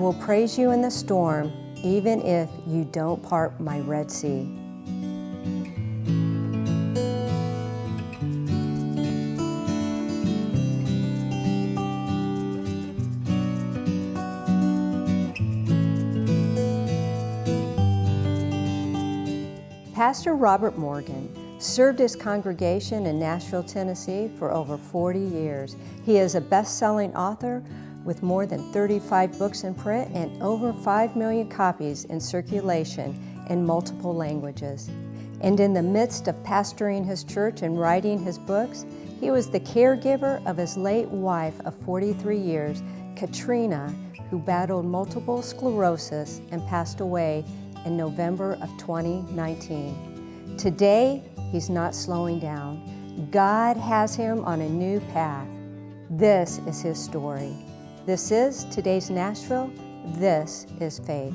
will praise you in the storm, even if you don't part my Red Sea. Pastor Robert Morgan served his congregation in Nashville, Tennessee for over 40 years. He is a best-selling author with more than 35 books in print and over 5 million copies in circulation in multiple languages. And in the midst of pastoring his church and writing his books, he was the caregiver of his late wife of 43 years, Katrina, who battled multiple sclerosis and passed away in November of 2019. Today, he's not slowing down. God has him on a new path. This is his story. This is today's Nashville. This is faith.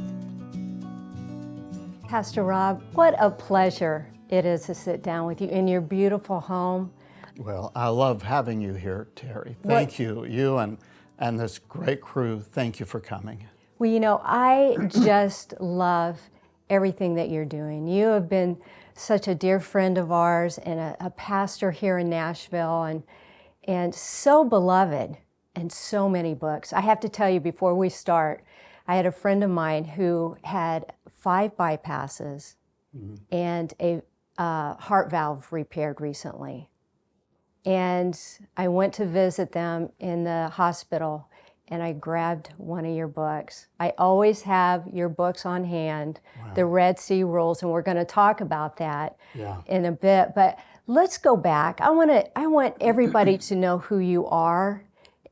Pastor Rob, what a pleasure it is to sit down with you in your beautiful home. Well, I love having you here, Terry. Thank you. You and this great crew, thank you for coming. Well, you know, I just love everything that you're doing. You have been such a dear friend of ours and a pastor here in Nashville and so beloved and so many books. I have to tell you before we start, I had a friend of mine who had 5 bypasses and a heart valve repaired recently. And I went to visit them in the hospital and I grabbed one of your books. I always have your books on hand, The Red Sea Rules, and we're going to talk about that in a bit. But let's go back. I want everybody to know who you are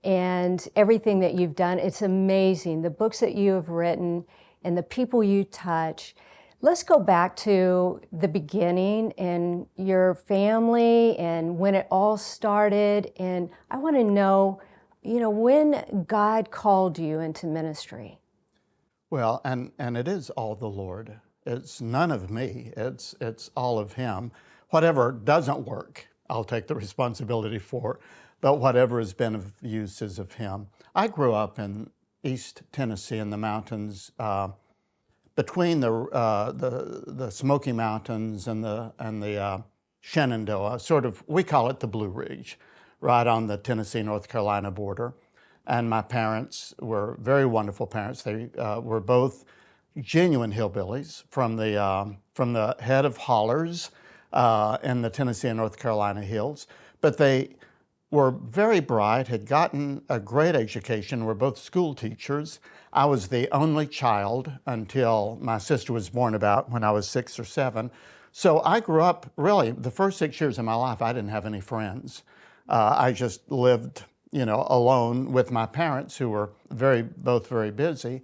and everything that you've done. It's amazing, the books that you have written and the people you touch. Let's go back to the beginning and your family and when it all started. And I want to know, you know, when God called you into ministry. Well, and it is all the Lord. It's none of me. It's all of Him. Whatever doesn't work, I'll take the responsibility for. But whatever has been of use is of Him. I grew up in East Tennessee in the mountains, between the Smoky Mountains and the Shenandoah. Sort of, we call it the Blue Ridge, right on the Tennessee-North Carolina border. And my parents were very wonderful parents. They were both genuine hillbillies from the head of hollers in the Tennessee and North Carolina hills. But they were very bright, had gotten a great education, were both school teachers. I was the only child until my sister was born about when I was 6 or 7. So I grew up, really, the first 6 years of my life, I didn't have any friends. I just lived, you know, alone with my parents who were both very busy.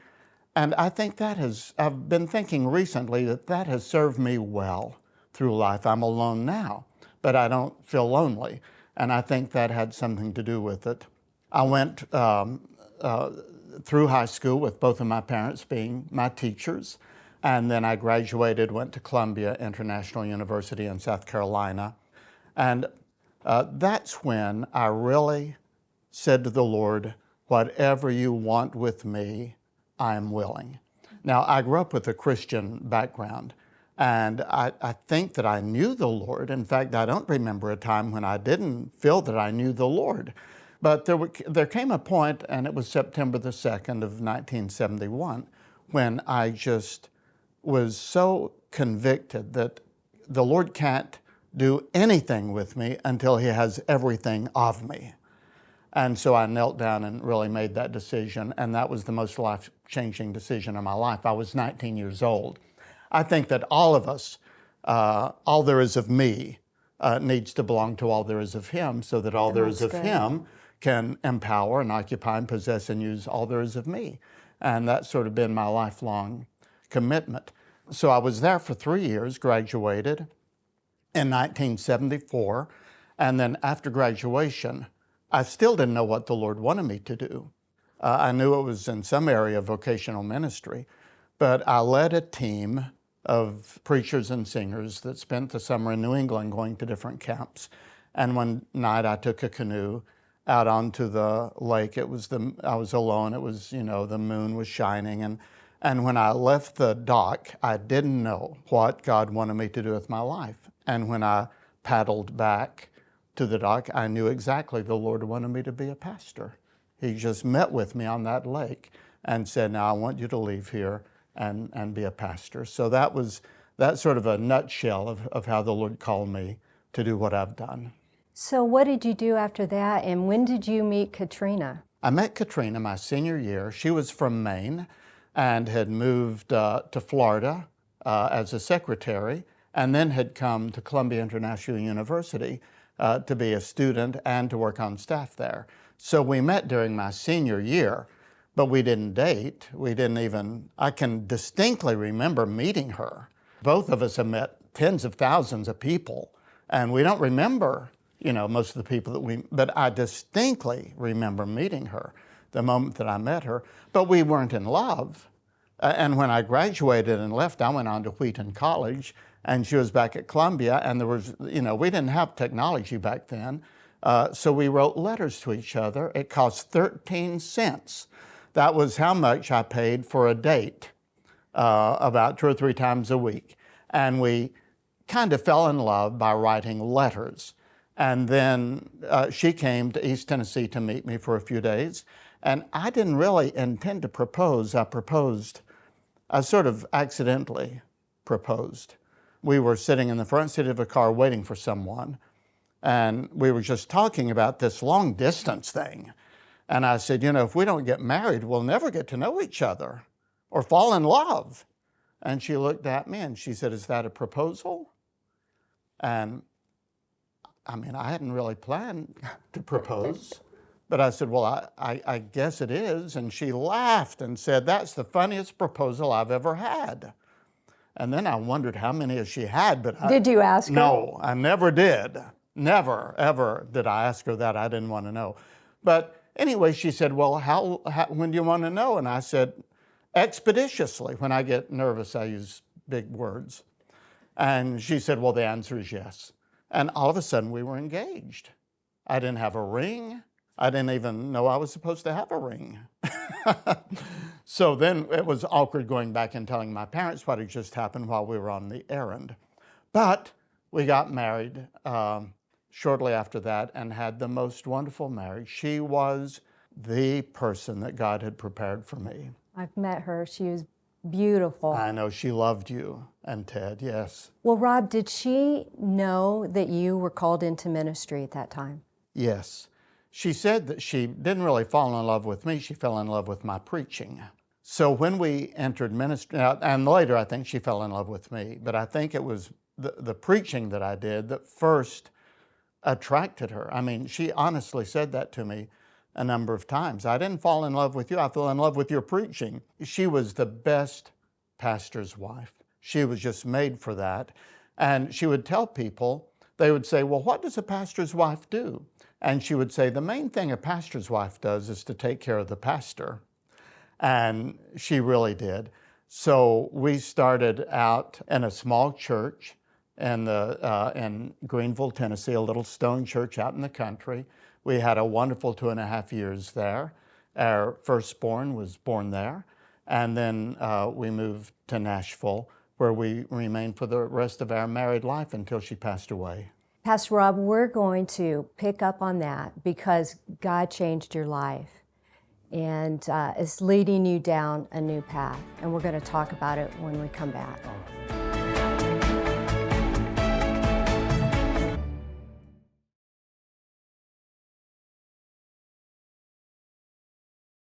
And I think I've been thinking recently that has served me well through life. I'm alone now, but I don't feel lonely. And I think that had something to do with it. I went through high school with both of my parents being my teachers. And then I graduated, went to Columbia International University in South Carolina. And that's when I really said to the Lord, whatever you want with me, I am willing. Now, I grew up with a Christian background, and I think that I knew the Lord. In fact, I don't remember a time when I didn't feel that I knew the Lord. But there came a point, and it was September the 2nd of 1971, when I just was so convicted that the Lord can't do anything with me until He has everything of me. And so I knelt down and really made that decision, and that was the most life-changing decision of my life. I was 19 years old. I think that all of us, all there is of me, needs to belong to all there is of Him, so that all there is of Him can empower and occupy and possess and use all there is of me. And that's sort of been my lifelong commitment. So I was there for 3 years, graduated in 1974, and then after graduation, I still didn't know what the Lord wanted me to do. I knew it was in some area of vocational ministry, but I led a team of preachers and singers that spent the summer in New England going to different camps. And one night I took a canoe out onto the lake. I was alone. It was, the moon was shining. And when I left the dock, I didn't know what God wanted me to do with my life. And when I paddled back to the dock, I knew exactly the Lord wanted me to be a pastor. He just met with me on that lake and said, now I want you to leave here and be a pastor. So that's sort of a nutshell of how the Lord called me to do what I've done. So what did you do after that, and when did you meet Katrina? I met Katrina my senior year. She was from Maine and had moved to Florida as a secretary, and then had come to Columbia International University to be a student and to work on staff there. So we met during my senior year, but we didn't date. I can distinctly remember meeting her. Both of us have met tens of thousands of people, and we don't remember, most of the people but I distinctly remember meeting her the moment that I met her, but we weren't in love. And when I graduated and left, I went on to Wheaton College, and she was back at Columbia, and there was, we didn't have technology back then, so we wrote letters to each other. It cost 13 cents. That was how much I paid for a date, about 2 or 3 times a week. And we kind of fell in love by writing letters. And then she came to East Tennessee to meet me for a few days. And I didn't really intend to propose. I sort of accidentally proposed. We were sitting in the front seat of a car waiting for someone, and we were just talking about this long distance thing. And I said, if we don't get married, we'll never get to know each other or fall in love. And she looked at me and she said, is that a proposal? And I hadn't really planned to propose, but I said, well, I guess it is. And she laughed and said, that's the funniest proposal I've ever had. And then I wondered how many she had, but did you ask her? No, I never did. Never, ever did I ask her that. I didn't want to know. But anyway, she said, well, when do you want to know? And I said, expeditiously. When I get nervous, I use big words. And she said, well, the answer is yes. And all of a sudden, we were engaged. I didn't have a ring. I didn't even know I was supposed to have a ring. So then it was awkward going back and telling my parents what had just happened while we were on the errand. But we got married shortly after that and had the most wonderful marriage. She was the person that God had prepared for me. I've met her. She was beautiful. I know. She loved you and Ted, yes. Well, Rob, did she know that you were called into ministry at that time? Yes. She said that she didn't really fall in love with me. She fell in love with my preaching. So when we entered ministry, and later I think she fell in love with me, but I think it was the preaching that I did that first attracted her. She honestly said that to me a number of times. I didn't fall in love with you. I fell in love with your preaching. She was the best pastor's wife. She was just made for that. And she would tell people, they would say, well, what does a pastor's wife do? And she would say, the main thing a pastor's wife does is to take care of the pastor. And she really did. So we started out in a small church in Greenville, Tennessee, a little stone church out in the country. We had a wonderful 2.5 years there. Our firstborn was born there. And then we moved to Nashville, where we remained for the rest of our married life until she passed away. Pastor Rob, we're going to pick up on that because God changed your life and is leading you down a new path. And we're going to talk about it when we come back.